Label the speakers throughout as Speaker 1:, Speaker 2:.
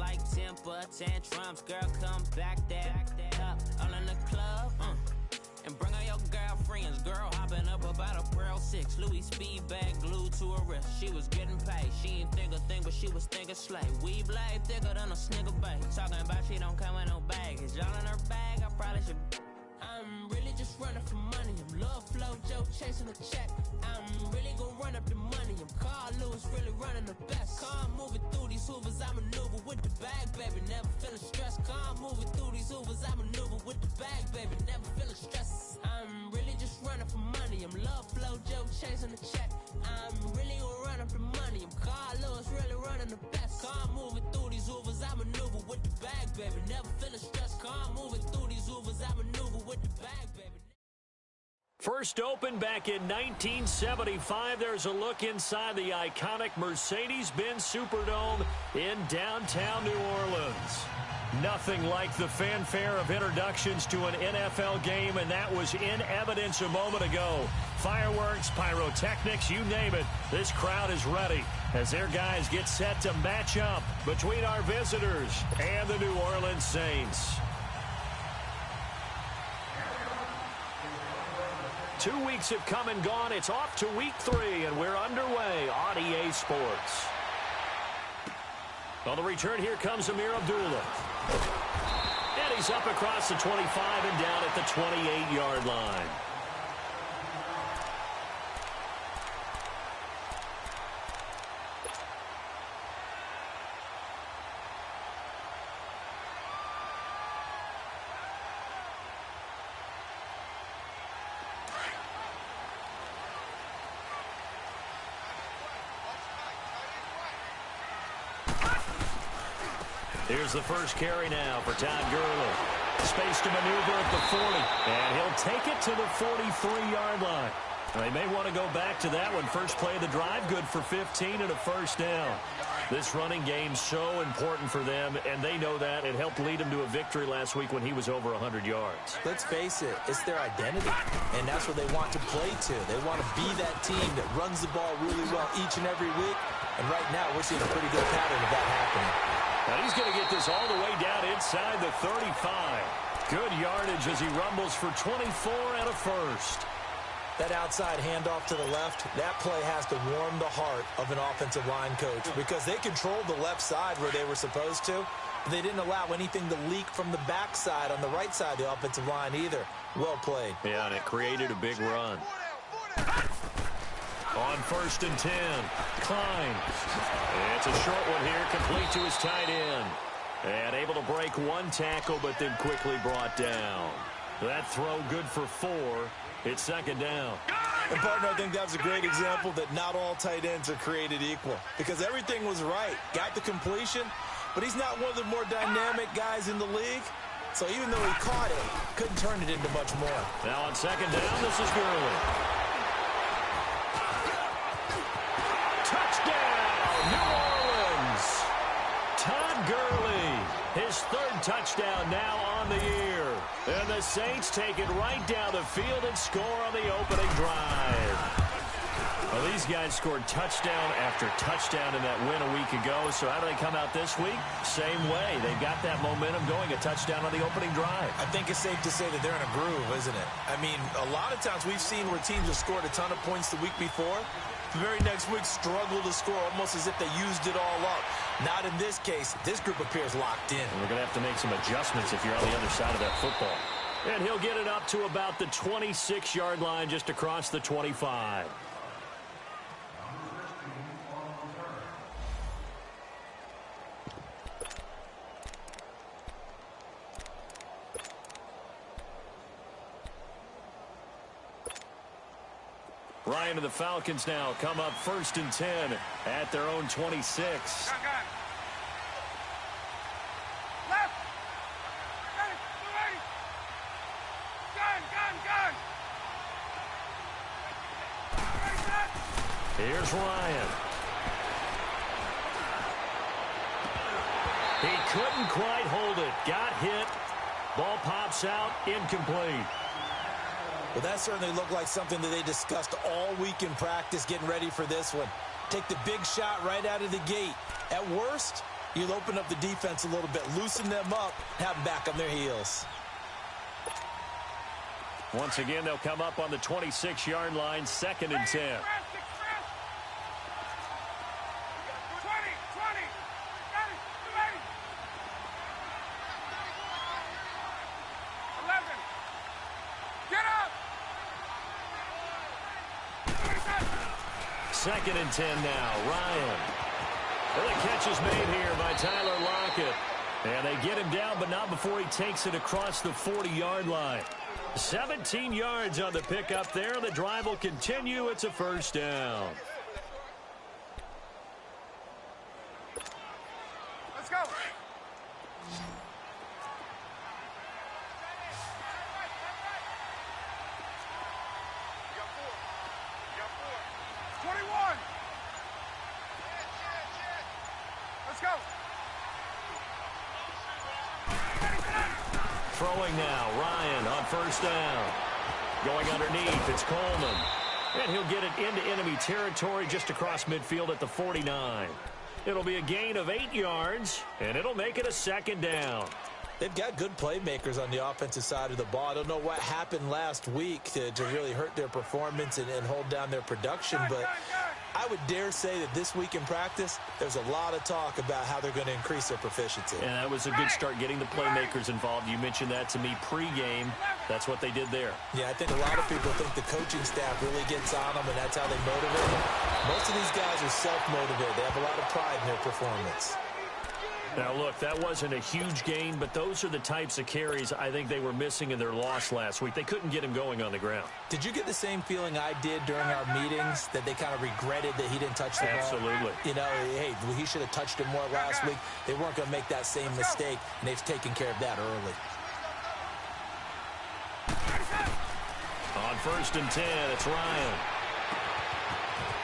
Speaker 1: like temper tantrums. Girl, come back that up. All in the club, and bring all your girlfriends. Girl hopping up about a Pearl 6. Louis speed bag glued to her wrist. She was getting paid. She ain't think a thing, but she was thinking slay. We blade thicker than a snicker bag. Talking about she don't come with no baggage. All in her bag, I probably should. I'm really just running for money. I'm love flow, Joe chasing a check. I'm really gonna run up the money. I'm Carl Lewis, really running the best. Car moving through these hoovers, I maneuver with the bag, baby. Never feeling stressed. Car moving through these hoovers, I maneuver with the bag, baby. Never feeling stressed. I'm really just running for money. I'm love flow, Joe chasing the check. I'm really gonna run up the money. I'm Carl Lewis, really running the best. Car moving through these hoovers, I maneuver with the bag, baby. Never feeling stressed. Car moving through these hoovers, I maneuver with the bag, baby.
Speaker 2: First opened back in 1975. There's a look inside the iconic Mercedes-Benz Superdome in downtown New Orleans. Nothing like the fanfare of introductions to an NFL game, and that was in evidence a moment ago. Fireworks, pyrotechnics, you name it. This crowd is ready as their guys get set to match up between our visitors and the New Orleans Saints. 2 weeks have come and gone. It's off to week 3, and we're underway on EA Sports. On the return, here comes Amir Abdullah. And he's up across the 25 and down at the 28-yard line. Here's the first carry now for Todd Gurley. Space to maneuver at the 40. And he'll take it to the 43-yard line. They may want to go back to that one. First play of the drive, good for 15 and a first down. This running game's so important for them, and they know that. It helped lead them to a victory last week when he was over 100 yards.
Speaker 3: Let's face it, it's their identity, and that's what they want to play to. They want to be that team that runs the ball really well each and every week, and right now we're seeing a pretty good pattern of that happening.
Speaker 2: Now he's going to get this all the way down inside the 35. Good yardage as he rumbles for 24 and a first.
Speaker 3: That outside handoff to the left, that play has to warm the heart of an offensive line coach because they controlled the left side where they were supposed to, but they didn't allow anything to leak from the backside on the right side of the offensive line either. Well played.
Speaker 2: Yeah, and it created a big run. On 1st and 10, Klein. It's a short one here, complete to his tight end. And able to break one tackle, but then quickly brought down. That throw good for 4. It's second down.
Speaker 3: And, partner, I think that was a great example that not all tight ends are created equal because everything was right. Got the completion, but he's not one of the more dynamic guys in the league. So even though he caught it, couldn't turn it into much more.
Speaker 2: Now on second down, this is Gurley. Touchdown, New Orleans. Todd Gurley, his 3rd touchdown now on the year. And the Saints take it right down the field and score on the opening drive. Well, these guys scored touchdown after touchdown in that win a week ago. So how do they come out this week? Same way. They've got that momentum going, a touchdown on the opening drive.
Speaker 3: I think it's safe to say that they're in a groove, isn't it? I mean, a lot of times we've seen where teams have scored a ton of points the week before. The very next week struggle to score almost as if they used it all up. Not in this case. This group appears locked in.
Speaker 2: And we're going to have to make some adjustments if you're on the other side of that football. And he'll get it up to about the 26-yard line just across the 25. Ryan and the Falcons now come up 1st and 10 at their own 26.
Speaker 4: Left. Gun.
Speaker 2: Here's Ryan. He couldn't quite hold it. Got hit. Ball pops out. Incomplete.
Speaker 3: Well, that certainly looked like something that they discussed all week in practice getting ready for this one. Take the big shot right out of the gate. At worst, You'll open up the defense a little bit, loosen them up, have them back on their heels.
Speaker 2: Once again, they'll come up on the 26-yard line, 2nd and 10. 2nd and 10 now. Ryan. Well, the catch is made here by Tyler Lockett. And they get him down, but not before he takes it across the 40-yard line. 17 yards on the pickup there. The drive will continue. It's a first down.
Speaker 4: Let's go.
Speaker 2: Throwing now, Ryan on first down. Going underneath, it's Coleman. And he'll get it into enemy territory just across midfield at the 49. It'll be a gain of 8 yards, and it'll make it a 2nd down.
Speaker 3: They've got good playmakers on the offensive side of the ball. I don't know what happened last week to really hurt their performance and hold down their production, but I would dare say that this week in practice, there's a lot of talk about how they're going to increase their proficiency.
Speaker 2: And that was a good start getting the playmakers involved. You mentioned that to me pregame. That's what they did there.
Speaker 3: Yeah, I think a lot of people think the coaching staff really gets on them, and that's how they motivate them. Most of these guys are self-motivated. They have a lot of pride in their performance.
Speaker 2: Now, look, that wasn't a huge gain, but those are the types of carries I think they were missing in their loss last week. They couldn't get him going on the ground.
Speaker 3: Did you get the same feeling I did during our meetings, that they kind of regretted that he didn't touch the ball?
Speaker 2: Absolutely.
Speaker 3: You know, hey, he should have touched it more last week. They weren't going to make that same mistake, and they've taken care of that early.
Speaker 2: On 1st and 10, it's Ryan.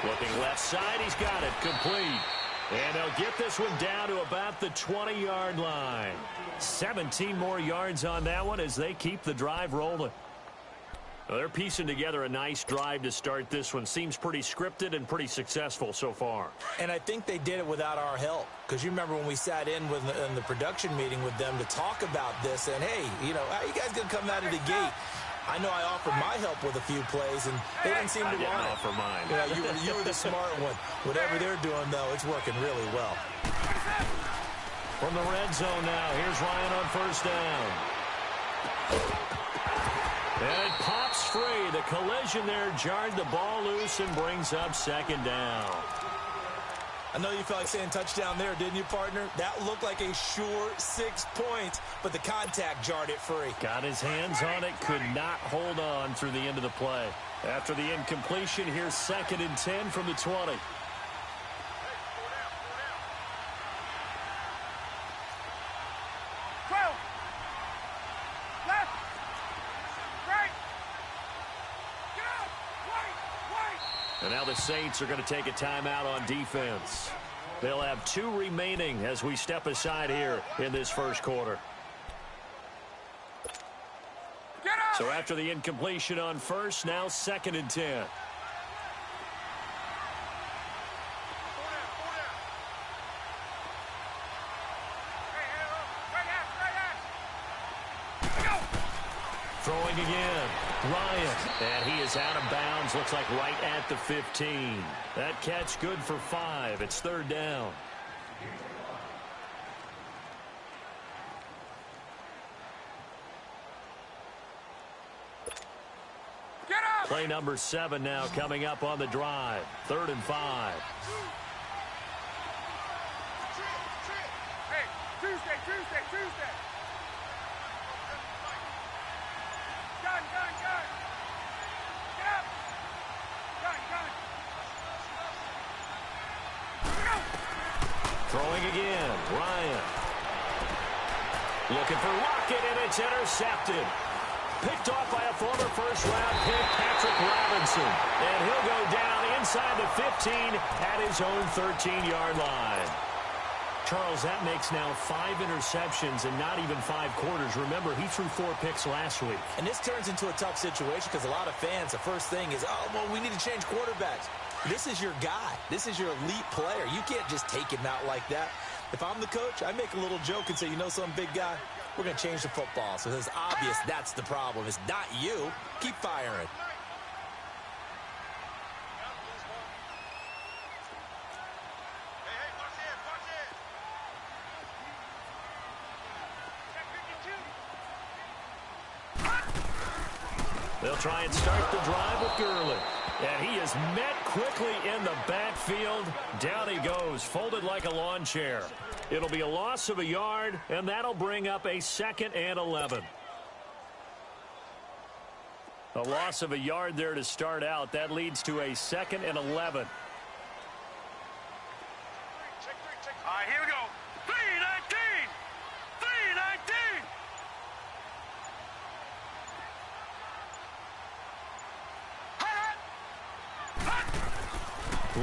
Speaker 2: Looking left side, he's got it. Complete. And they'll get this one down to about the 20-yard line. 17 more yards on that one as they keep the drive rolling. Well, they're piecing together a nice drive to start this one. Seems pretty scripted and pretty successful so far.
Speaker 3: And I think they did it without our help. Because you remember when we sat in the production meeting with them to talk about this, and, hey, you know, how are you guys going to come out of the gate? I know I offered my help with a few plays, and they didn't seem to want it.
Speaker 2: I didn't offer mine.
Speaker 3: You know, you were the smart one. Whatever they're doing, though, it's working really well.
Speaker 2: From the red zone now, here's Ryan on first down. And it pops free. The collision there jarred the ball loose and brings up 2nd down.
Speaker 3: I know you felt like saying touchdown there, didn't you, partner? That looked like a sure 6 points, but the contact jarred it free.
Speaker 2: Got his hands on it, could not hold on through the end of the play. After the incompletion, here's 2nd and 10 from the 20. And now the Saints are going to take a timeout on defense. They'll have 2 remaining as we step aside here in this first quarter. So after the incompletion on first, now 2nd and 10. Throwing again, Ryan, and he is out of bounds, looks like right at the 15. That catch good for 5. It's 3rd down. Play number 7 now coming up on the drive. 3rd and 5.
Speaker 4: Hey, Tuesday. Gun. Get up. Gun.
Speaker 2: Throwing again, Ryan. Looking for Lockett, and it's intercepted. Picked off by a former first-round pick, Patrick Robinson. And he'll go down inside the 15 at his own 13-yard line. Charles, that makes now 5 interceptions and not even 5 quarters. Remember, he threw 4 picks last week.
Speaker 3: And this turns into a tough situation because a lot of fans, the first thing is, oh, well, we need to change quarterbacks. This is your guy. This is your elite player. You can't just take him out like that. If I'm the coach, I make a little joke and say, you know something, big guy? We're going to change the football. So it's obvious that's the problem. It's not you. Keep firing.
Speaker 2: They'll try and start the drive with Gurley. And he is met quickly in the backfield. Down he goes, folded like a lawn chair. It'll be a loss of a yard, and that'll bring up a 2nd and 11. A loss of a yard there to start out. That leads to a 2nd and 11.
Speaker 4: All right, here we go. 3-19! 3-19!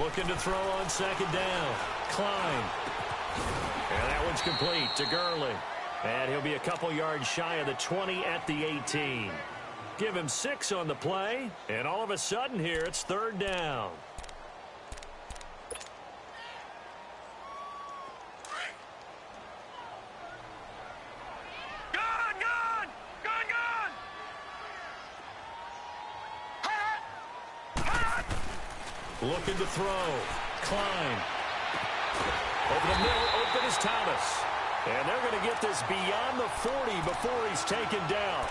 Speaker 2: Looking to throw on 2nd down. Klein. And that one's complete to Gurley. And he'll be a couple yards shy of the 20 at the 18. Give him 6 on the play. And all of a sudden here, it's 3rd down. Looking to throw. Klein. Over the middle, open is Thomas. And they're going to get this beyond the 40 before he's taken down.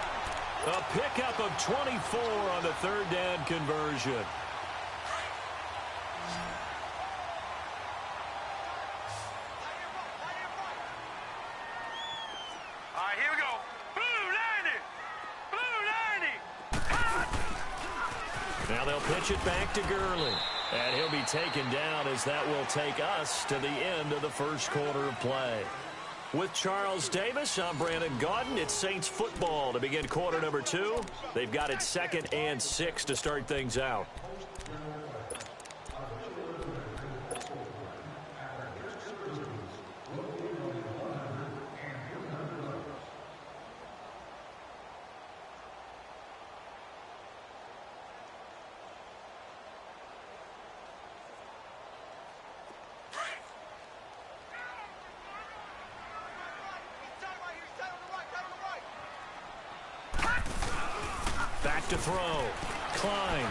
Speaker 2: A pickup of 24 on the 3rd down conversion.
Speaker 4: All right, here we go. Blue 90! Blue 90!
Speaker 2: Now they'll pitch it back to Gurley. And he'll be taken down as that will take us to the end of the first quarter of play. With Charles Davis, I'm Brandon Gaudin. It's Saints football to begin quarter number 2. They've got it 2nd and 6 to start things out. Back to throw. Klein.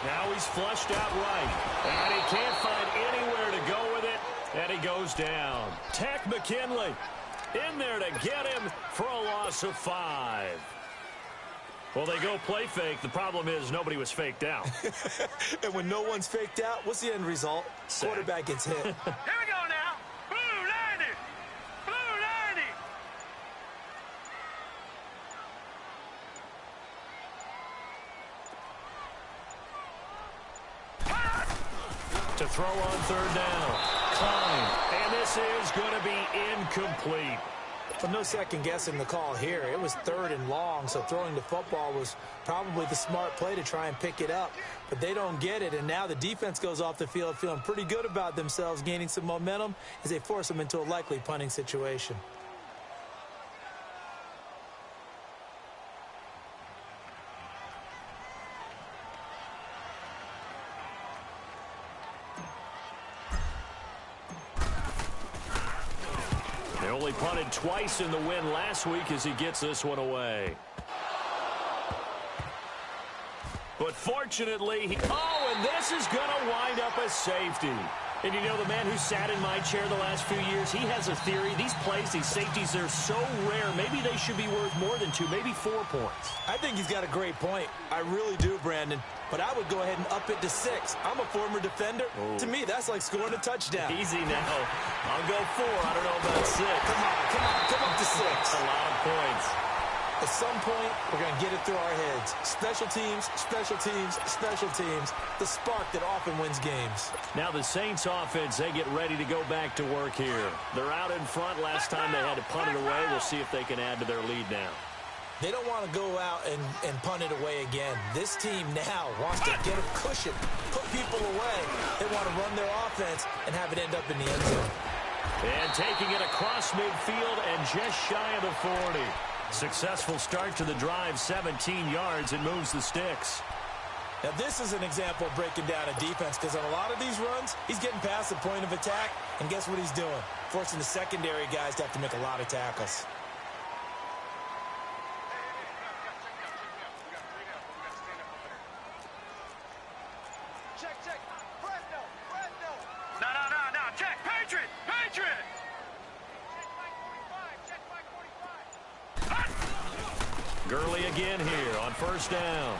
Speaker 2: Now he's flushed out right. And he can't find anywhere to go with it. And he goes down. Tech McKinley in there to get him for a loss of 5. Well, they go play fake. The problem is nobody was faked out.
Speaker 3: And when no one's faked out, what's the end result?
Speaker 2: Sack.
Speaker 3: Quarterback gets hit.
Speaker 4: Here we go now. Blue 90! Blue 90!
Speaker 2: To throw on 3rd down. Klein. And this is going to be incomplete.
Speaker 3: But no second guessing the call here. It was 3rd and long, so throwing the football was probably the smart play to try and pick it up. But they don't get it, and now the defense goes off the field feeling pretty good about themselves, gaining some momentum as they force them into a likely punting situation.
Speaker 2: They only punted twice in the win last week as he gets this one away. But fortunately, and this is going to wind up a safety. And you know, the man who sat in my chair the last few years, he has a theory. These plays, these safeties, they're so rare. Maybe they should be worth more than 2, maybe 4 points.
Speaker 3: I think he's got a great point. I really do, Brandon. But I would go ahead and up it to 6. I'm a former defender.
Speaker 2: Oh.
Speaker 3: To me, that's like scoring a touchdown.
Speaker 2: Easy now. I'll go 4. I don't know about 6.
Speaker 3: Come up to 6.
Speaker 2: That's a lot of points.
Speaker 3: At some point, we're going to get it through our heads. Special teams, special teams, special teams. The spark that often wins games.
Speaker 2: Now the Saints offense, they get ready to go back to work here. They're out in front. Last time they had to punt it away. We'll see if they can add to their lead now.
Speaker 3: They don't want to go out and punt it away again. This team now wants to get a cushion, put people away. They want to run their offense and have it end up in the end zone.
Speaker 2: And taking it across midfield and just shy of the 40. Successful start to the drive, 17 yards, and moves the sticks.
Speaker 3: Now, this is an example of breaking down a defense because on a lot of these runs, he's getting past the point of attack, and guess what he's doing? Forcing the secondary guys to have to make a lot of tackles.
Speaker 4: Check. Fresno. No. Check. Patriot. Check by 45.
Speaker 2: Gurley again here on first down.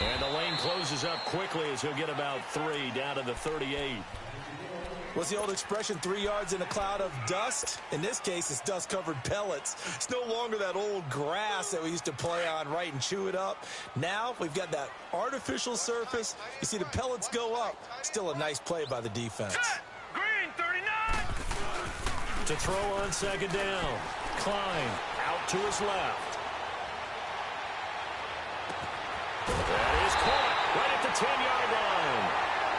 Speaker 2: And the lane closes up quickly as he'll get about 3 down to the 38.
Speaker 3: What's the old expression, 3 yards in a cloud of dust? In this case, it's dust-covered pellets. It's no longer that old grass that we used to play on, right, and chew it up. Now we've got that artificial surface. You see the pellets go up. Still a nice play by the defense.
Speaker 4: Green 39.
Speaker 2: To throw on second down. Klein out to his left. That is caught right at the 10-yard line.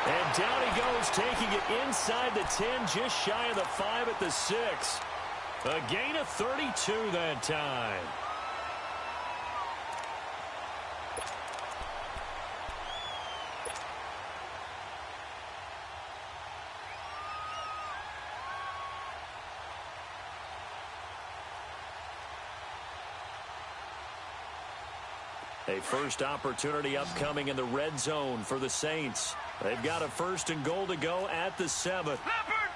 Speaker 2: And down he goes, taking it inside the 10, just shy of the 5 at the 6. A gain of 32 that time. A first opportunity upcoming in the red zone for the Saints. They've got a 1st and goal to go at the 7.
Speaker 4: Leopard.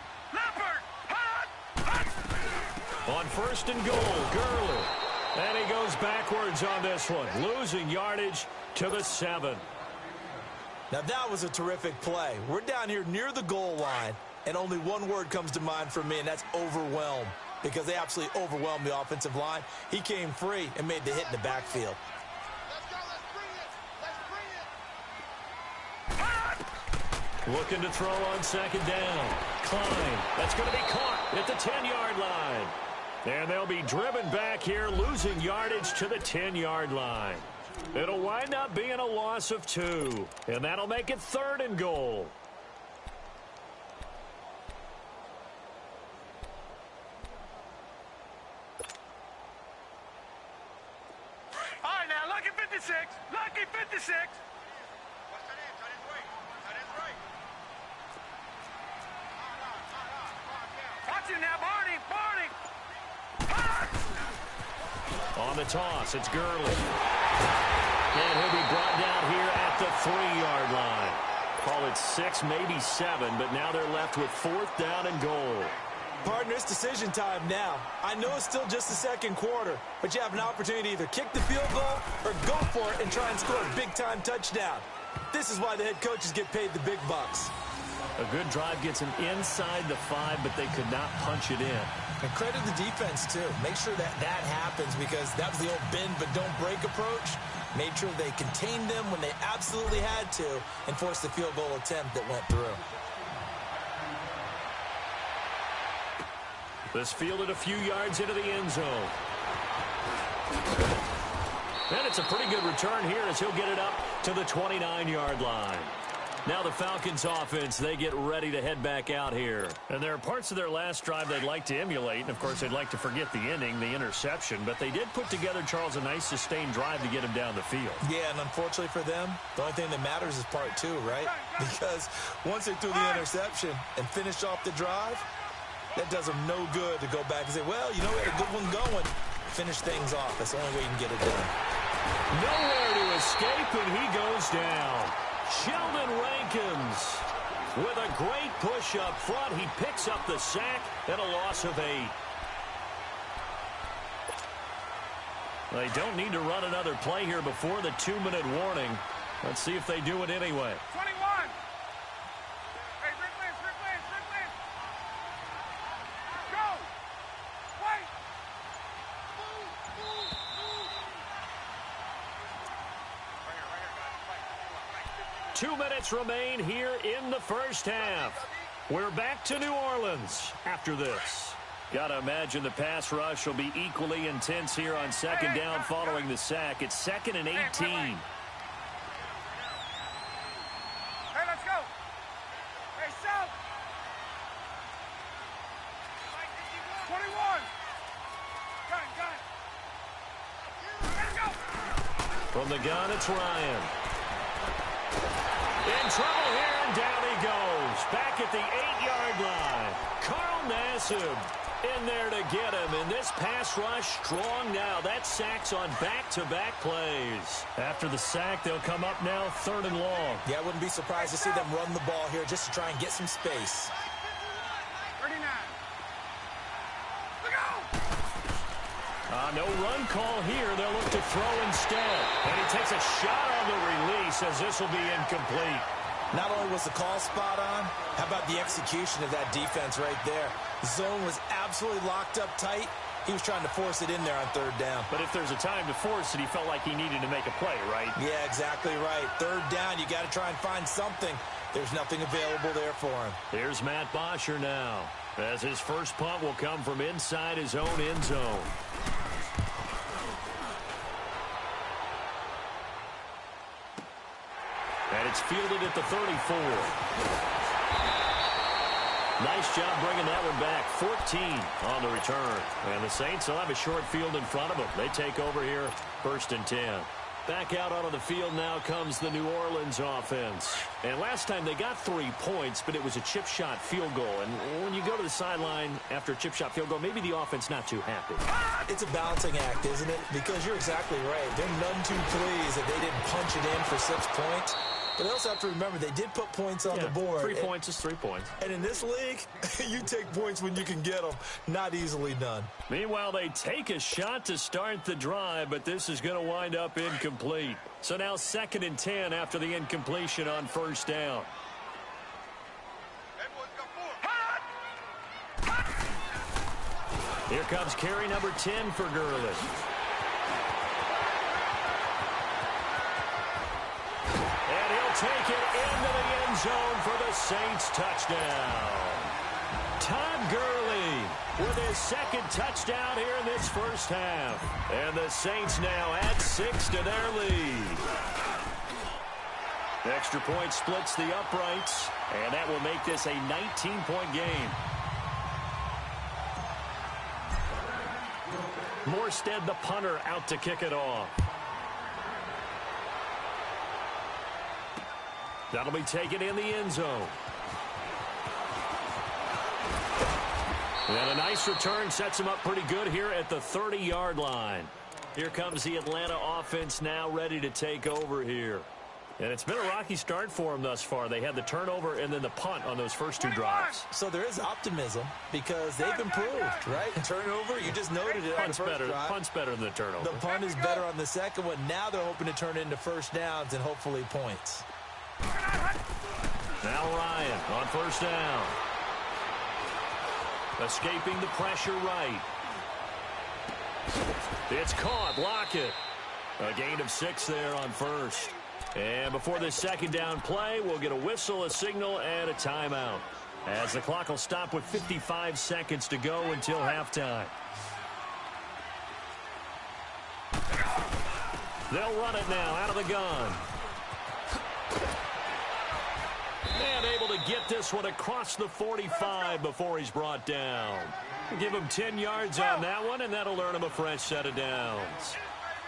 Speaker 4: Hot.
Speaker 2: On 1st and goal, Gurley. And he goes backwards on this one, losing yardage to the 7.
Speaker 3: Now that was a terrific play. We're down here near the goal line, and only one word comes to mind for me, and that's overwhelm, because they absolutely overwhelmed the offensive line. He came free and made the hit in the backfield.
Speaker 2: Looking to throw on second down. Klein. That's going to be caught at the 10-yard line. And they'll be driven back here, losing yardage to the 10-yard line. It'll wind up being a loss of 2. And that'll make it 3rd and goal.
Speaker 4: All right, now, lucky 56. Lucky 56. Watch him now, Barney.
Speaker 2: On the toss, it's Gurley. And he'll be brought down here at the 3-yard line. Call it 6, maybe 7, but now they're left with 4th down and goal.
Speaker 3: Partner, it's decision time now. I know it's still just the second quarter, but you have an opportunity to either kick the field goal or go for it and try and score a big-time touchdown. This is why the head coaches get paid the big bucks.
Speaker 2: A good drive gets them inside the 5, but they could not punch it in.
Speaker 3: And credit the defense, too. Make sure that happens, because that was the old bend but don't break approach. Made sure they contained them when they absolutely had to and forced the field goal attempt that went through.
Speaker 2: This fielded a few yards into the end zone. And it's a pretty good return here as he'll get it up to the 29-yard line. Now the Falcons offense, they get ready to head back out here. And there are parts of their last drive they'd like to emulate. And, of course, they'd like to forget the ending, the interception. But they did put together, Charles, a nice sustained drive to get him down the field.
Speaker 3: Yeah, and unfortunately for them, the only thing that matters is part 2, right? Because once they threw the interception and finished off the drive, that does them no good to go back and say, well, you know, we had a good one going. Finish things off. That's the only way you can get it done.
Speaker 2: Nowhere to escape, and he goes down. Sheldon Rankins with a great push up front. He picks up the sack and a loss of 8. They don't need to run another play here before the 2-minute warning. Let's see if they do it anyway.
Speaker 4: 21. Hey, Rick Lynch. Go. Wait. Move.
Speaker 2: 2 minutes remain here in the first half. We're back to New Orleans after this. Got to imagine the pass rush will be equally intense here on second down following the sack. It's 2nd and 18.
Speaker 4: Hey, let's go. Hey, South. 21. Gun. Let's go.
Speaker 2: From the gun, it's Ryan. In trouble here, and down he goes. Back at the 8-yard line. Carl Nassib in there to get him. And this pass rush strong now. That sack's on back-to-back plays. After the sack, they'll come up now 3rd and long.
Speaker 3: Yeah, I wouldn't be surprised to see them run the ball here just to try and get some space.
Speaker 4: 39. Look out!
Speaker 2: No run call here. They'll look to throw instead. And he takes a shot on the release as this will be incomplete.
Speaker 3: Not only was the call spot on, how about the execution of that defense right there? The zone was absolutely locked up tight. He was trying to force it in there on 3rd down.
Speaker 2: But if there's a time to force it, he felt like he needed to make a play, right?
Speaker 3: Yeah, exactly right. 3rd down, you got to try and find something. There's nothing available there for him.
Speaker 2: Here's Matt Bosher now, as his first punt will come from inside his own end zone. And it's fielded at the 34. Nice job bringing that one back. 14 on the return. And the Saints will have a short field in front of them. They take over here, 1st and 10. Back out onto the field now comes the New Orleans offense. And last time they got 3 points, but it was a chip shot field goal. And when you go to the sideline after a chip shot field goal, maybe the offense not too happy.
Speaker 3: It's a balancing act, isn't it? Because you're exactly right. They're none too pleased that they didn't punch it in for 6 points. But they also have to remember they did put points on the board.
Speaker 2: 3 points is 3 points.
Speaker 3: And in this league, you take points when you can get them. Not easily done.
Speaker 2: Meanwhile, they take a shot to start the drive, but this is going to wind up incomplete. So now 2nd and 10 after the incompletion on 1st down. Here comes carry number 10 for Gurley. And he'll take it into the end zone for the Saints touchdown. Todd Gurley with his 2nd touchdown here in this first half. And the Saints now add 6 to their lead. Extra point splits the uprights, and that will make this a 19-point game. Morstead, the punter, out to kick it off. That'll be taken in the end zone. And a nice return sets him up pretty good here at the 30-yard line. Here comes the Atlanta offense now ready to take over here. And it's been a rocky start for them thus far. They had the turnover and then the punt on those first 2 drives.
Speaker 3: So there is optimism because they've improved, right? Turnover, you just noted it on the first drive.
Speaker 2: Punt's better than the turnover.
Speaker 3: The punt is better on the second one. Now they're hoping to turn it into 1st downs and hopefully points.
Speaker 2: Now Ryan on 1st down. Escaping the pressure right. It's caught. Lockett. A gain of 6 there on 1st. And before this 2nd down play, we'll get a whistle, a signal, and a timeout. As the clock will stop with 55 seconds to go until halftime. They'll run it now out of the gun. And able to get this one across the 45 before he's brought down. Give him 10 yards on that one, and that'll earn him a fresh set of downs.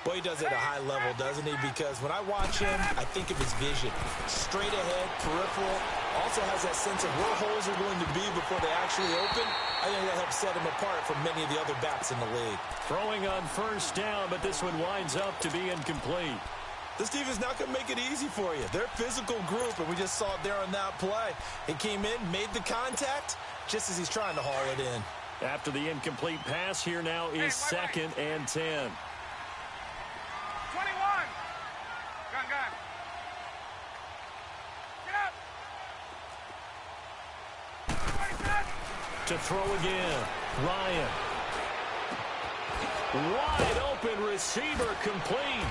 Speaker 3: Well, he does it at a high level, doesn't he? Because when I watch him, I think of his vision. Straight ahead, peripheral. Also has that sense of where holes are going to be before they actually open. I think that helps set him apart from many of the other backs in the league.
Speaker 2: Throwing on 1st down, but this one winds up to be incomplete.
Speaker 3: This team is not going to make it easy for you. They're a physical group, and we just saw it there on that play. He came in, made the contact, just as he's trying to haul it in.
Speaker 2: After the incomplete pass, here now is 2nd and 10.
Speaker 4: 21. Gun. Get up.
Speaker 2: To throw again. Ryan. Wide open receiver complete.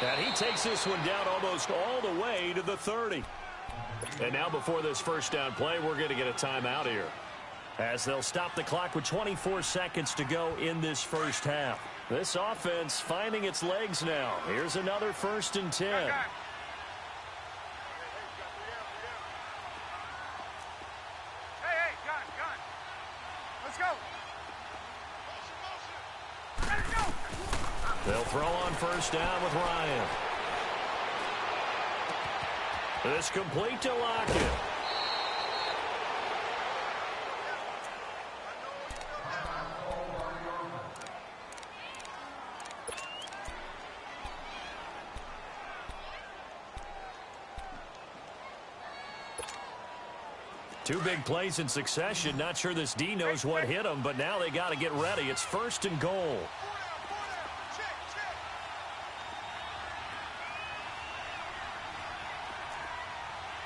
Speaker 2: And he takes this one down almost all the way to the 30. And now before this 1st down play, we're going to get a timeout here, as they'll stop the clock with 24 seconds to go in this first half. This offense finding its legs now. Here's another 1st and 10.
Speaker 4: Hey, gun. Let's go.
Speaker 2: They'll throw on 1st down with Ryan. This complete to Lockett. Two big plays in succession. Not sure this D knows what hit him, but now they got to get ready. It's 1st and goal.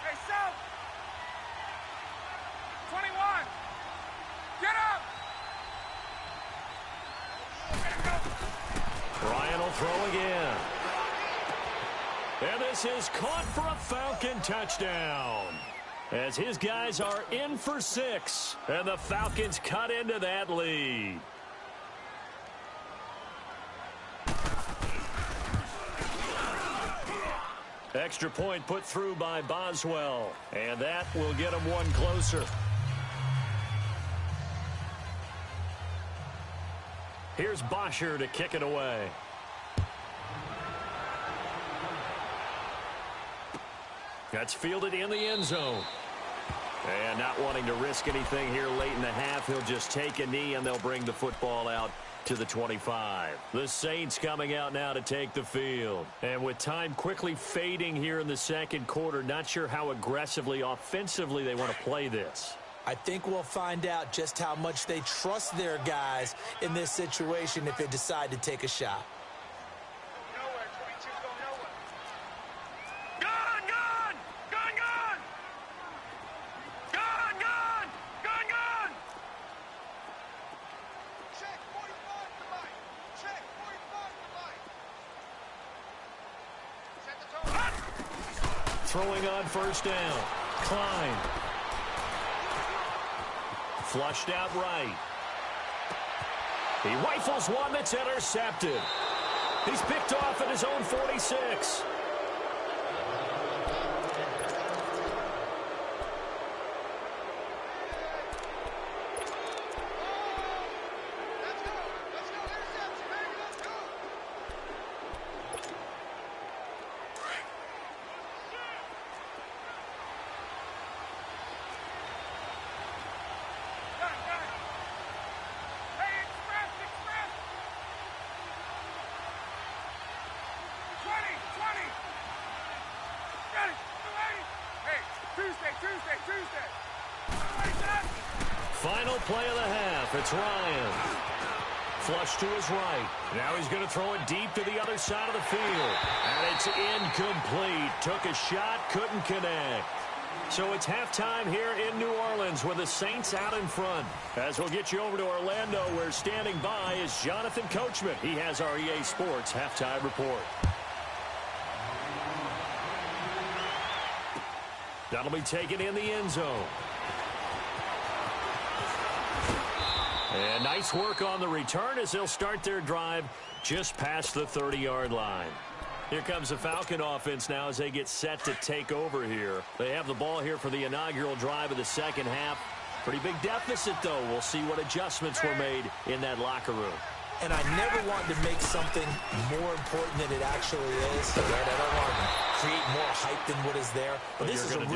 Speaker 4: Hey, South. 21. Get up.
Speaker 2: Ryan will throw again. And this is caught for a Falcon touchdown. As his guys are in for 6. And the Falcons cut into that lead. Extra point put through by Boswell. And that will get him one closer. Here's Bosher to kick it away. That's fielded in the end zone. And not wanting to risk anything here late in the half, he'll just take a knee and they'll bring the football out to the 25. The Saints coming out now to take the field. And with time quickly fading here in the second quarter, not sure how aggressively, offensively they want to play this.
Speaker 3: I think we'll find out just how much they trust their guys in this situation if they decide to take a shot.
Speaker 2: Throwing on 1st down. Klein. Flushed out right. He rifles one that's intercepted. He's picked off at his own 46. Final play of the half. It's Ryan. Flush to his right. Now he's going to throw it deep to the other side of the field. And it's incomplete. Took a shot, couldn't connect. So it's halftime here in New Orleans with the Saints out in front. As we'll get you over to Orlando, where standing by is Jonathan Coachman. He has our EA Sports halftime report. That'll be taken in the end zone. And nice work on the return as they'll start their drive just past the 30-yard line. Here comes the Falcon offense now as they get set to take over here. They have the ball here for the inaugural drive of the second half. Pretty big deficit, though. We'll see what adjustments were made in that locker room.
Speaker 3: And I never want to make something more important than it actually is. Right? I don't want to create more hype than what is there. But this is I'm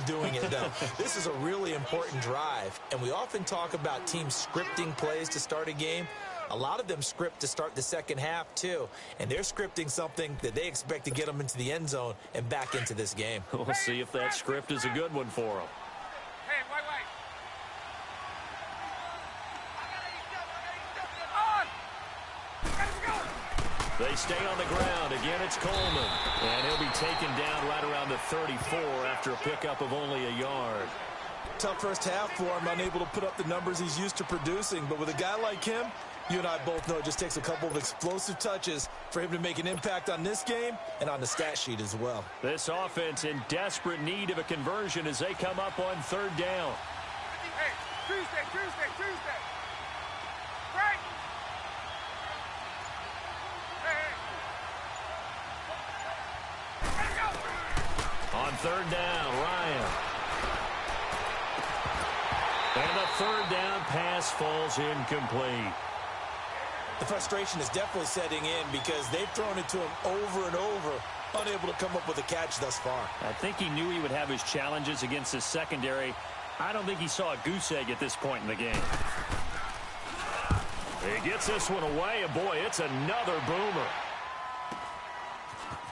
Speaker 3: doing it, though. This is a really important drive. And we often talk about teams scripting plays to start a game. A lot of them script to start the second half, too. And they're scripting something that they expect to get them into the end zone and back into this game.
Speaker 2: We'll see if that script is a good one for them.
Speaker 4: Hey, wait.
Speaker 2: They stay on the ground. Again, it's Coleman. And he'll be taken down right around the 34 after a pickup of only a yard.
Speaker 3: Tough first half for him, unable to put up the numbers he's used to producing. But with a guy like him, you and I both know it just takes a couple of explosive touches for him to make an impact on this game and on the stat sheet as well.
Speaker 2: This offense in desperate need of a conversion as they come up on 3rd down.
Speaker 4: Hey, Tuesday. Right.
Speaker 2: On 3rd down, Ryan. And the 3rd down pass falls incomplete.
Speaker 3: The frustration is definitely setting in because they've thrown it to him over and over, unable to come up with a catch thus far.
Speaker 2: I think he knew he would have his challenges against his secondary. I don't think he saw a goose egg at this point in the game. He gets this one away, and boy, it's another boomer.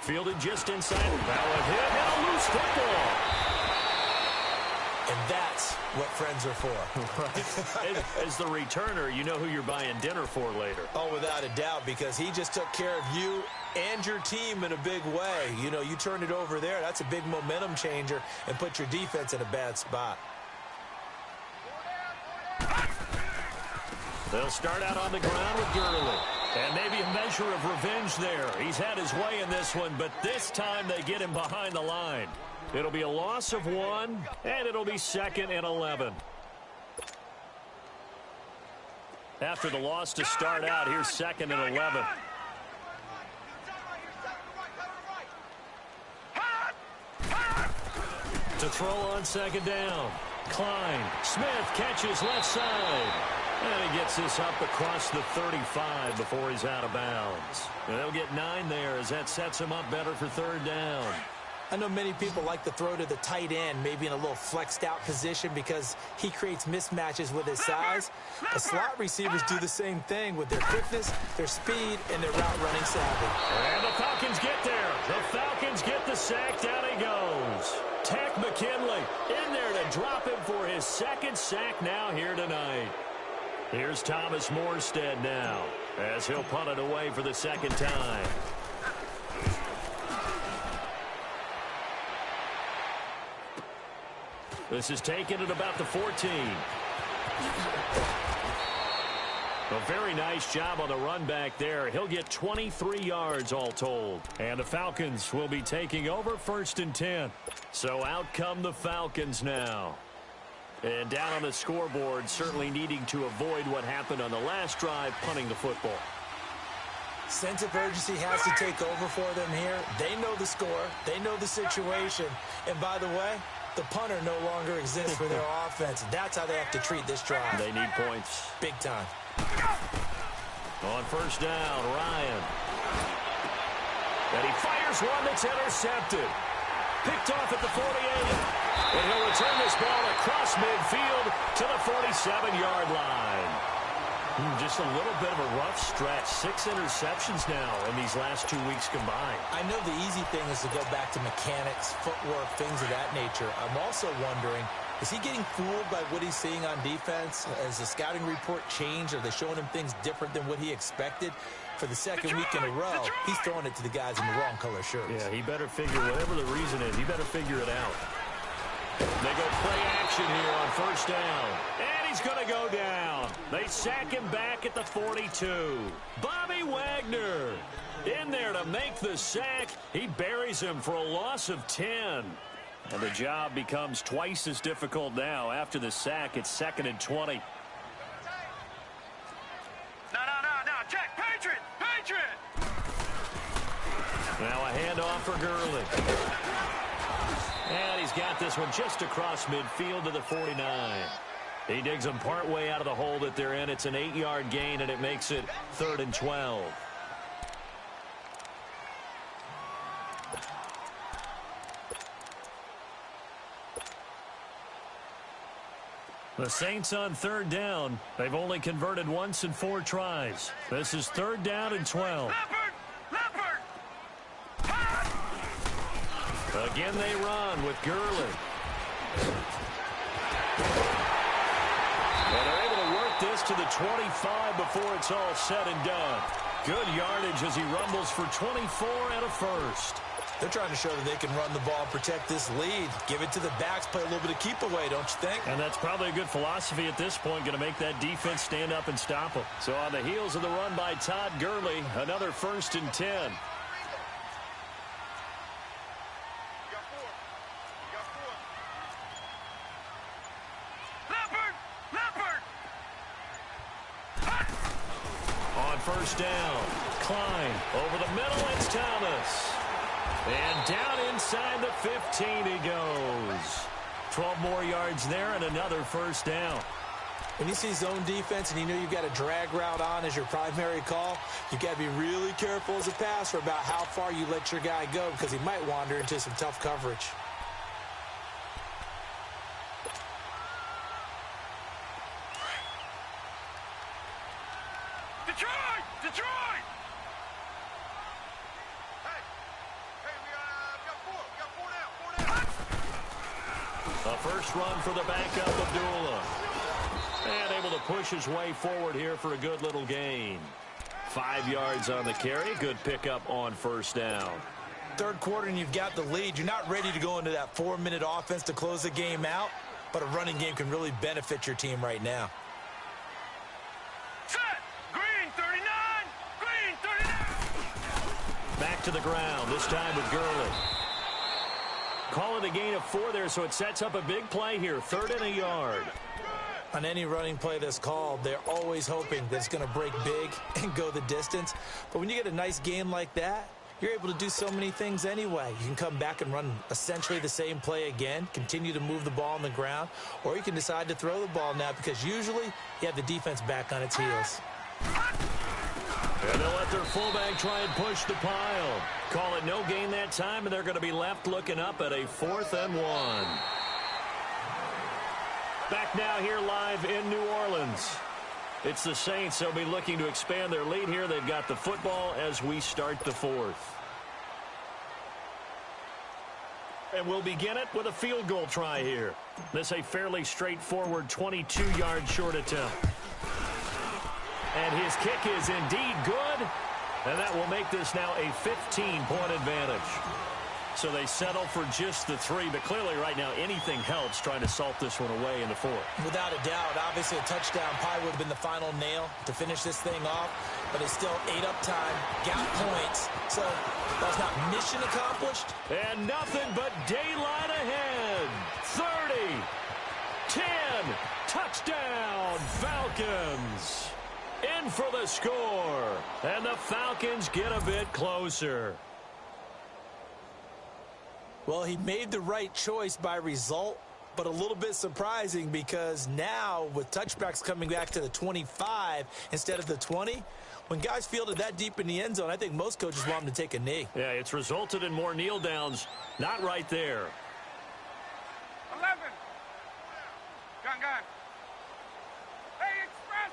Speaker 2: Fielded just inside. Now a hit and a loose football.
Speaker 3: And that's what friends are for.
Speaker 2: Right. As the returner, you know who you're buying dinner for later.
Speaker 3: Oh, without a doubt, because he just took care of you and your team in a big way. You know, you turned it over there. That's a big momentum changer and put your defense in a bad spot.
Speaker 2: They'll start out on the ground with Gurley. And maybe a measure of revenge there. He's had his way in this one, but this time they get him behind the line. It'll be a loss of 1, and it'll be 2nd and 11. After the loss to start out, here's 2nd and 11. To throw on 2nd down. Klein. Smith catches left side. And he gets this up across the 35 before he's out of bounds. And they'll get 9 there as that sets him up better for 3rd down.
Speaker 3: I know many people like to throw to the tight end, maybe in a little flexed out position because he creates mismatches with his size. But slot receivers do the same thing with their quickness, their speed, and their route running savvy.
Speaker 2: And the Falcons get there. The Falcons get the sack. Down he goes. Tech McKinley in there to drop him for his 2nd sack now here tonight. Here's Thomas Morstead now as he'll punt it away for the 2nd time. This is taken at about the 14. A very nice job on the run back there. He'll get 23 yards all told. And the Falcons will be taking over 1st and 10. So out come the Falcons now. And down on the scoreboard, certainly needing to avoid what happened on the last drive, punting the football.
Speaker 3: Sense of urgency has to take over for them here. They know the score. They know the situation. And by the way, the punter no longer exists for their offense. That's how they have to treat this drive.
Speaker 2: They need points.
Speaker 3: Big time.
Speaker 2: On 1st down, Ryan. And he fires one that's intercepted. Picked off at the 48. And he'll return this ball across midfield to the 47-yard line. Just a little bit of a rough stretch. 6 interceptions now in these last 2 weeks combined.
Speaker 3: I know the easy thing is to go back to mechanics, footwork, things of that nature. I'm also wondering, is he getting fooled by what he's seeing on defense? Has the scouting report changed? Are they showing him things different than what he expected? For the 2nd week in a row, he's throwing it to the guys in the wrong color shirts.
Speaker 2: Yeah, he better figure, whatever the reason is, he better figure it out. They go play action here on 1st down. And he's going to go down. They sack him back at the 42. Bobby Wagner in there to make the sack. He buries him for a loss of 10. And the job becomes twice as difficult now. After the sack, it's 2nd and 20.
Speaker 4: No. Check. Patriot.
Speaker 2: Now a handoff for Gurley. And he's got this one just across midfield to the 49. He digs them partway out of the hole that they're in. It's an 8-yard gain, and it makes it 3rd and 12. The Saints on 3rd down. They've only converted once in 4 tries. This is 3rd down and 12.
Speaker 4: Leopard.
Speaker 2: Again they run with Gurley. And they're able to work this to the 25 before it's all said and done. Good yardage as he rumbles for 24 and a first.
Speaker 3: They're trying to show that they can run the ball and protect this lead. Give it to the backs, play a little bit of keep away, don't you think?
Speaker 2: And that's probably a good philosophy at this point, going to make that defense stand up and stop them. So on the heels of the run by Todd Gurley, another 1st and 10. On 1st down, Klein over the middle, it's Thomas. And down inside the 15 he goes. 12 more yards there and another 1st down.
Speaker 3: When you see zone defense and you know you've got a drag route on as your primary call, you've got to be really careful as a passer about how far you let your guy go because he might wander into some tough coverage.
Speaker 4: Detroit! Detroit! Hey, we got four now.
Speaker 2: A first run for the backup, Abdullah. And able to push his way forward here for a good little gain. 5 yards on the carry. Good pickup on first down.
Speaker 3: Third quarter and you've got the lead. You're not ready to go into that 4-minute offense to close the game out, but a running game can really benefit your team right now.
Speaker 4: Set! Green 39! Green 39!
Speaker 2: Back to the ground, this time with Gurley. Calling a gain of 4 there, so it sets up a big play here. 3rd and a yard.
Speaker 3: On any running play that's called, they're always hoping that it's going to break big and go the distance. But when you get a nice game like that, you're able to do so many things anyway. You can come back and run essentially the same play again, continue to move the ball on the ground, or you can decide to throw the ball now because usually you have the defense back on its heels.
Speaker 2: And they'll let their fullback try and push the pile. Call it no gain that time, and they're going to be left looking up at a 4th and 1. Back now here live in New Orleans. It's the Saints. They'll be looking to expand their lead here. They've got the football as we start the 4th. And we'll begin it with a field goal try here. This a fairly straightforward 22-yard short attempt. And his kick is indeed good. And that will make this now a 15-point advantage. So they settle for just the 3, but clearly right now anything helps trying to salt this one away in the 4th.
Speaker 3: Without a doubt, obviously a touchdown probably would have been the final nail to finish this thing off, but it's still 8 up time, got points, so that's not mission accomplished.
Speaker 2: And nothing but daylight ahead. 30, 10, touchdown, Falcons. In for the score, and the Falcons get a bit closer.
Speaker 3: Well, he made the right choice by result, but a little bit surprising because now with touchbacks coming back to the 25 instead of the 20, when guys fielded that deep in the end zone, I think most coaches want them to take a knee.
Speaker 2: Yeah, it's resulted in more kneel downs. Not right there.
Speaker 4: 11! Gun. Hey, express!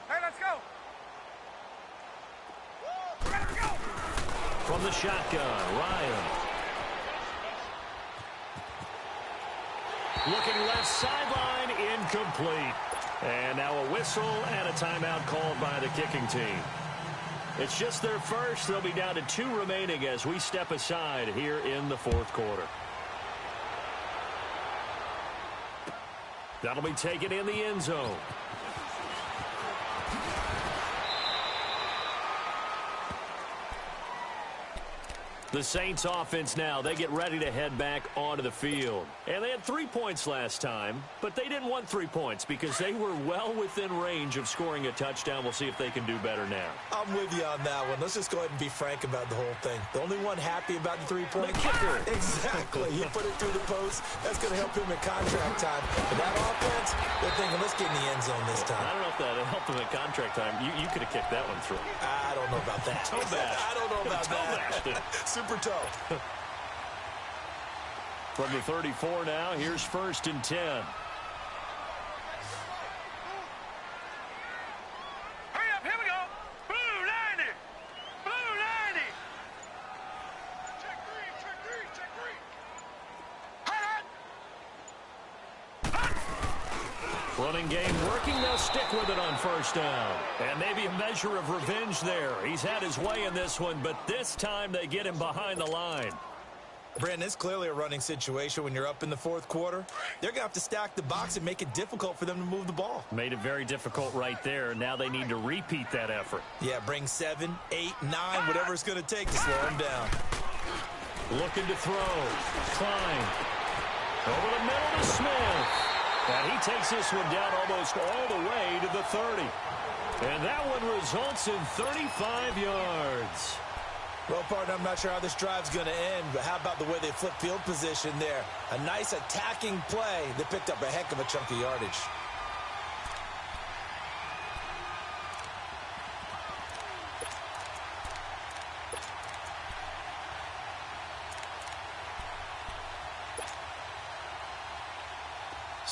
Speaker 4: Hey, let's go! Let's go!
Speaker 2: From the shotgun, Ryan. Looking left sideline, incomplete. And now a whistle and a timeout called by the kicking team. It's just their first. They'll be down to 2 remaining as we step aside here in the 4th quarter. That'll be taken in the end zone. The Saints offense now, they get ready to head back onto the field. And they had 3 points last time, but they didn't want 3 points because they were well within range of scoring a touchdown. We'll see if they can do better now.
Speaker 3: I'm with you on that one. Let's just go ahead and be frank about the whole thing. The only one happy about the 3-point
Speaker 2: The kicker.
Speaker 3: Exactly. You put it through the post. That's going to help him in contract time. But that offense, they're thinking, let's get in the end zone this time.
Speaker 2: I don't know if that helped him in contract time. You could have kicked that one through.
Speaker 3: I don't know about that.
Speaker 2: Toe bash.
Speaker 3: I don't know about
Speaker 2: Toe
Speaker 3: that. Super toe.
Speaker 2: From the 34 now, here's 1st and 10.
Speaker 4: Hurry up, here we go! Blue 90! Blue 90! Check green! Hot!
Speaker 2: Running game working. They'll stick with it on first down. And maybe a measure of revenge there. He's had his way in this one, but this time they get him behind the line.
Speaker 3: Brandon, it's clearly a running situation when you're up in the 4th quarter. They're going to have to stack the box and make it difficult for them to move the ball.
Speaker 2: Made it very difficult right there. Now they need to repeat that effort.
Speaker 3: Yeah, bring 7, 8, 9, whatever it's going to take to slow him down.
Speaker 2: Looking to throw. Klein. Over the middle to Smith. And he takes this one down almost all the way to the 30. And that one results in 35 yards.
Speaker 3: Well, partner, I'm not sure how this drive's going to end, but how about the way they flip field position there? A nice attacking play that picked up a heck of a chunk of yardage.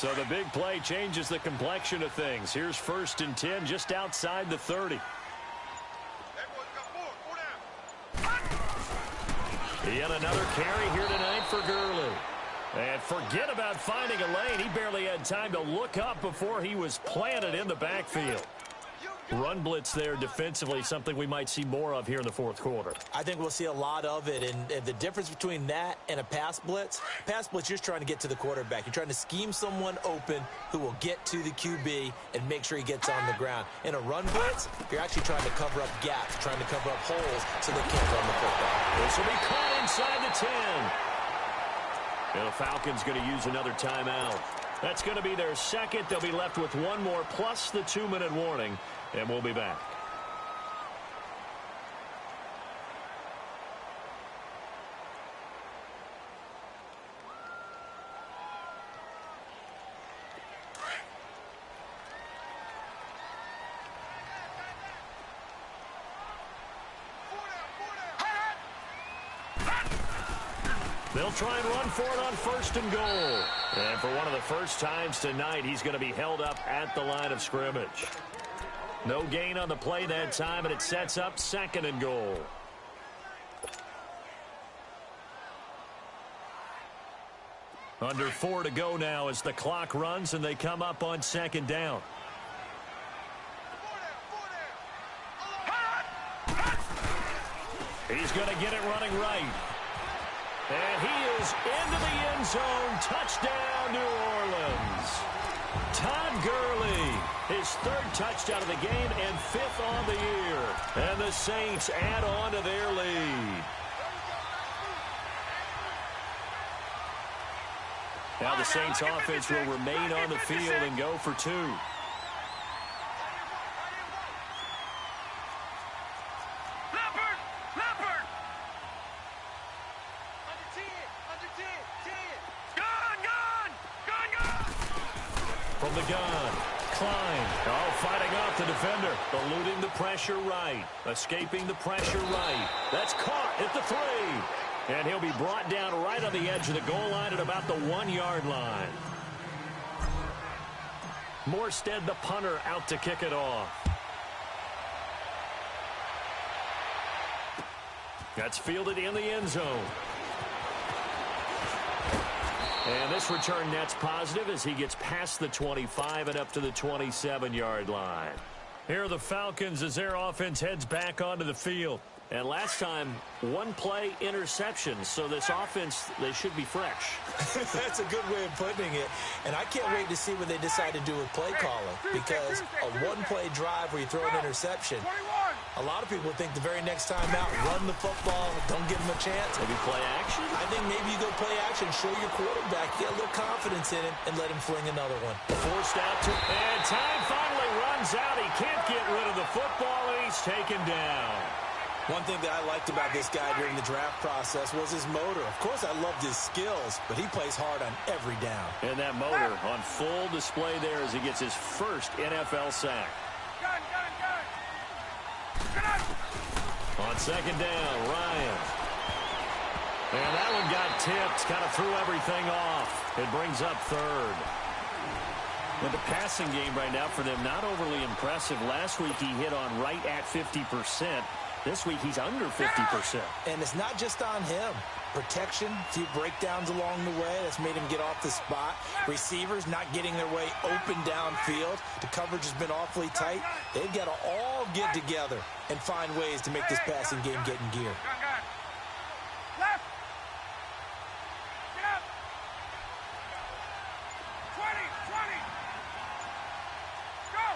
Speaker 2: So the big play changes the complexion of things. Here's 1st and 10 just outside the 30. Yet another carry here tonight for Gurley. And forget about finding a lane. He barely had time to look up before he was planted in the backfield. Run blitz there defensively, something we might see more of here in the 4th quarter.
Speaker 3: I think we'll see a lot of it, and the difference between that and a pass blitz, you're just trying to get to the quarterback. You're trying to scheme someone open who will get to the QB and make sure he gets on the ground. In a run blitz, you're actually trying to cover up gaps, trying to cover up holes so they can't run the football.
Speaker 2: This will be caught inside the 10. And the Falcons going to use another timeout. That's going to be their second. They'll be left with one more plus the 2-minute warning. And we'll be back. They'll try and run for it on 1st and goal. And for one of the first times tonight, he's going to be held up at the line of scrimmage. No gain on the play that time, and it sets up 2nd and goal. Under 4 to go now as the clock runs, and they come up on 2nd down. He's going to get it running right. And he is into the end zone. Touchdown, New Orleans. Todd Gurley, his 3rd touchdown of the game and 5th on the year. And the Saints add on to their lead. Now the Saints offense will remain on the field and go for 2. From the gun, Klein. Oh, fighting off the defender. Eluding the pressure right. Escaping the pressure right. That's caught at the 3. And he'll be brought down right on the edge of the goal line at about the 1-yard line. Morstead, the punter, out to kick it off. That's fielded in the end zone. And this return net's positive as he gets past the 25 and up to the 27-yard line. Here are the Falcons as their offense heads back onto the field. And last time, 1-play interception. So this offense, they should be fresh.
Speaker 3: That's a good way of putting it. And I can't wait to see what they decide to do with play calling. Because a 1-play drive where you throw an interception, a lot of people think the very next time out, run the football, don't give them a chance.
Speaker 2: Maybe play action?
Speaker 3: I think maybe you go play action, show your quarterback, get a little confidence in him, and let him fling another one.
Speaker 2: Forced out to, and time finally runs out. He can't get rid of the football, and he's taken down.
Speaker 3: One thing that I liked about this guy during the draft process was his motor. Of course, I loved his skills, but he plays hard on every down.
Speaker 2: And that motor on full display there as he gets his first NFL sack. On 2nd down, Ryan. And that one got tipped, kind of threw everything off. It brings up 3rd. With the passing game right now for them, not overly impressive. Last week he hit on right at 50%. This week he's under 50%.
Speaker 3: And it's not just on him. Protection, a few breakdowns along the way. That's made him get off the spot. Receivers not getting their way open downfield. The coverage has been awfully tight. They've got to all get together and find ways to make this passing game get in gear.
Speaker 4: Left. Get up. 20. Go.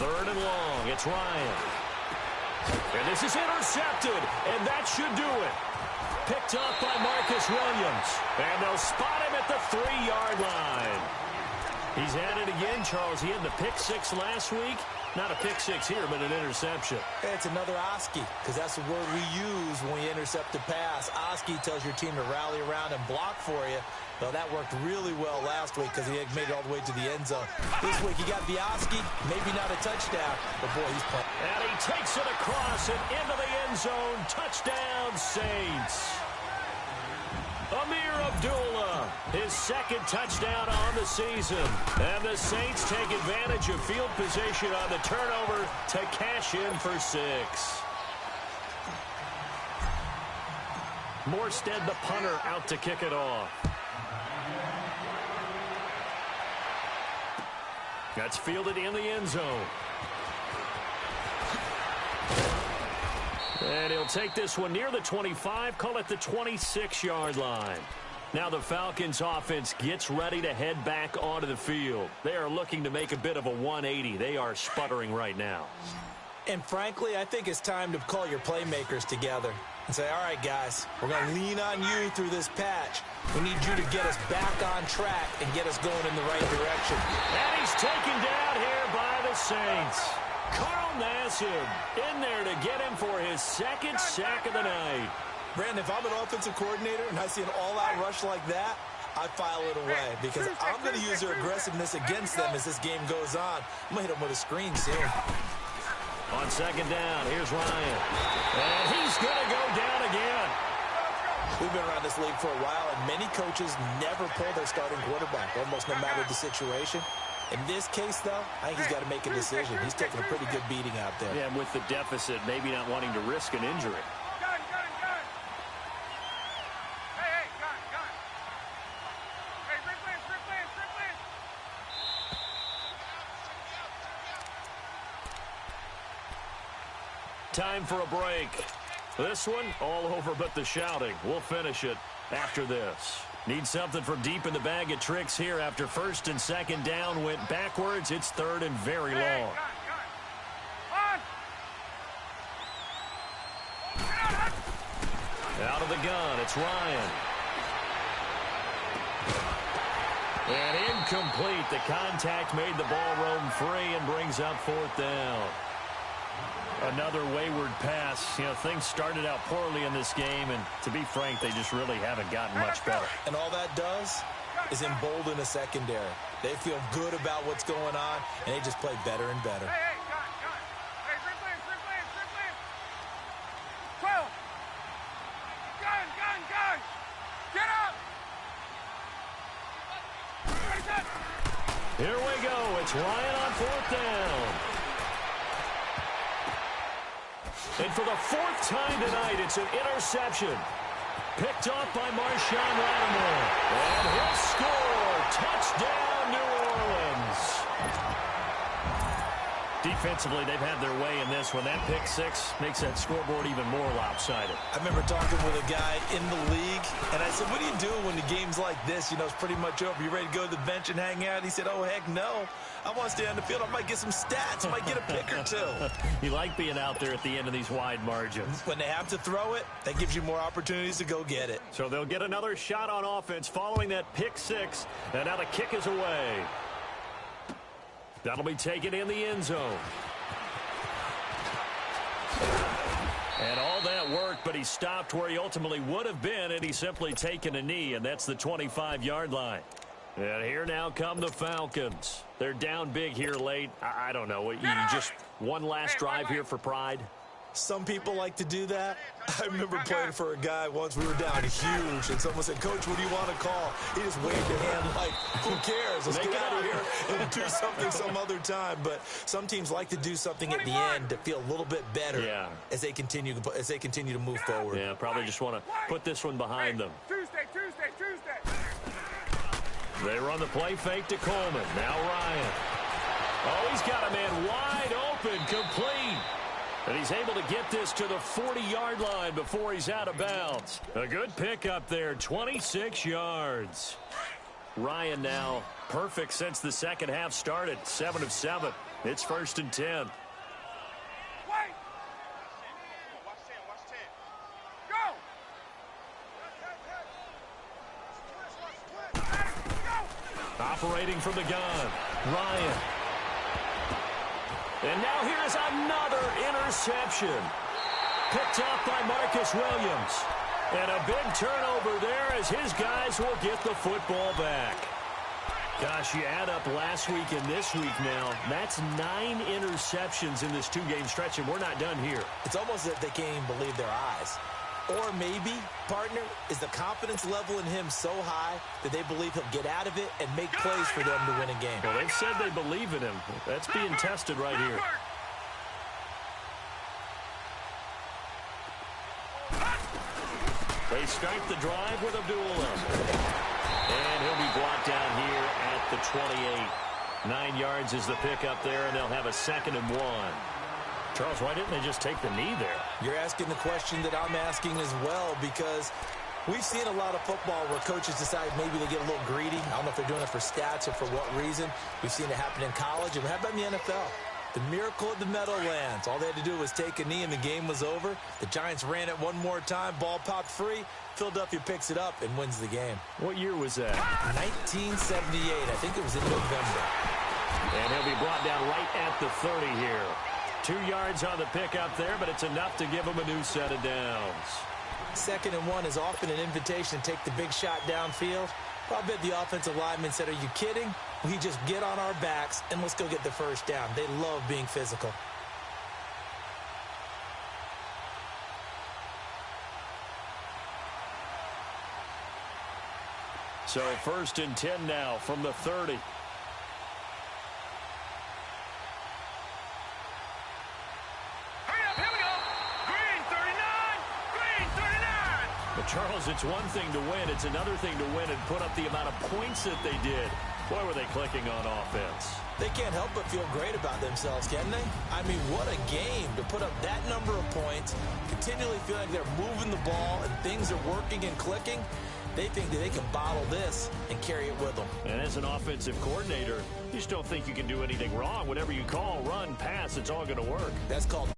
Speaker 2: 3rd and long. It's Ryan. And this is intercepted, and that should do it. Picked up by Marcus Williams. And they'll spot him at the 3-yard line. He's at it again, Charles. He had the pick 6 last week. Not a pick 6 here, but an interception.
Speaker 3: It's another Oski, because that's the word we use when we intercept a pass. Oski tells your team to rally around and block for you. Well, that worked really well last week because he had made it all the way to the end zone. This week he got the Oski, maybe not a touchdown, but boy, he's playing.
Speaker 2: And he takes it across and into the end zone. Touchdown, Saints. Amir Abdullah, his second touchdown on the season. And the Saints take advantage of field position on the turnover to cash in for 6. Morstead, the punter, out to kick it off. That's fielded in the end zone. And he'll take this one near the 25, call it the 26-yard line. Now the Falcons offense gets ready to head back onto the field. They are looking to make a bit of a 180. They are sputtering right now.
Speaker 3: And frankly, I think it's time to call your playmakers together and say, all right, guys, we're going to lean on you through this patch. We need you to get us back on track and get us going in the right direction.
Speaker 2: And he's taken down here by the Saints. Carl Nassib in there to get him for his second sack of the night.
Speaker 3: Brandon, if I'm an offensive coordinator and I see an all-out rush like that, I file it away because I'm going to use their aggressiveness against them as this game goes on. I'm going to hit them with a screen soon.
Speaker 2: On second down, here's Ryan. And he's going to go down again.
Speaker 3: We've been around this league for a while, and many coaches never pull their starting quarterback, almost no matter the situation. In this case, though, I think he's got to make a decision. He's taking a pretty good beating out there.
Speaker 2: Yeah, and with the deficit, maybe not wanting to risk an injury. Time for a break. This one, all over but the shouting. We'll finish it after this. Need something from deep in the bag of tricks here after first and second down went backwards. It's third and very long. Out of the gun, it's Ryan. And incomplete. The contact made the ball roam free and brings up fourth down. Another wayward pass. You know, things started out poorly in this game, and to be frank, they just really haven't gotten much better.
Speaker 3: And all that does is embolden a secondary. They feel good about what's going on, and they just play better and better.
Speaker 2: Here we go. It's Ryan on fourth down. And for the fourth time tonight, it's an interception. Picked off by Marshawn Lattimore. And he'll score. Touchdown, New Orleans. Defensively, they've had their way in this one. That pick six makes that scoreboard even more lopsided.
Speaker 3: I remember talking with a guy in the league, and I said, what do you do when the game's like this? You know, it's pretty much over. You ready to go to the bench and hang out? He said, oh, heck no. I want to stay on the field. I might get some stats. I might get a pick or two.
Speaker 2: You like being out there at the end of these wide margins.
Speaker 3: When they have to throw it, that gives you more opportunities to go get it.
Speaker 2: So they'll get another shot on offense following that pick six, and now the kick is away. That'll be taken in the end zone. And all that worked, but he stopped where he ultimately would have been, and he's simply taken a knee, and that's the 25-yard line. And here now come the Falcons. They're down big here late. I don't know. You just one last drive here for pride?
Speaker 3: Some people like to do that. I remember playing for a guy once. We were down huge, and someone said, Coach, what do you want to call? He just waved a hand like, who cares? Let's get out of here and do something some other time. But some teams like to do something at the end to feel a little bit better as they continue to move forward.
Speaker 2: Yeah, probably just want to put this one behind them.
Speaker 4: Tuesday.
Speaker 2: They run the play fake to Coleman. Now Ryan. Oh, he's got a man wide open, complete. And he's able to get this to the 40-yard line before he's out of bounds. A good pickup there, 26 yards. Ryan now perfect since the second half started, 7 of 7. It's first and 10. Operating from the gun, Ryan. And now here's another interception. Picked off by Marcus Williams. And a big turnover there as his guys will get the football back. Gosh, you add up last week and this week now. That's 9 interceptions in this two-game stretch, and we're not done here.
Speaker 3: It's almost as if they can't even believe their eyes. Or maybe, partner, is the confidence level in him so high that they believe he'll get out of it and make plays for them to win a game.
Speaker 2: Well, they've said they believe in him. That's being tested right here. They start the drive with Abdullah. And he'll be brought down here at the 28. 9 yards is the pickup there, and they'll have a 2nd and 1. Charles, why didn't they just take the knee there?
Speaker 3: You're asking the question that I'm asking as well, because we've seen a lot of football where coaches decide maybe they get a little greedy. I don't know if they're doing it for stats or for what reason. We've seen it happen in college, and how about in the NFL? The miracle of the Meadowlands. All they had to do was take a knee, and the game was over. The Giants ran it one more time. Ball popped free. Philadelphia picks it up and wins the game.
Speaker 2: What year was that?
Speaker 3: 1978. I think it was in November.
Speaker 2: And he'll be brought down right at the 30 here. 2 yards on the pickup there, but it's enough to give him a new set of downs.
Speaker 3: 2nd and 1 is often an invitation to take the big shot downfield. Well, I bet the offensive lineman said, "Are you kidding? We just get on our backs and let's go get the first down." They love being physical.
Speaker 2: So 1st and 10 now from the 30. But Charles, it's one thing to win. It's another thing to win and put up the amount of points that they did. Boy, were they clicking on offense.
Speaker 3: They can't help but feel great about themselves, can they? I mean, what a game to put up that number of points, continually feeling like they're moving the ball and things are working and clicking. They think that they can bottle this and carry it with them.
Speaker 2: And as an offensive coordinator, you just don't think you can do anything wrong. Whatever you call, run, pass, it's all going to work.
Speaker 3: That's called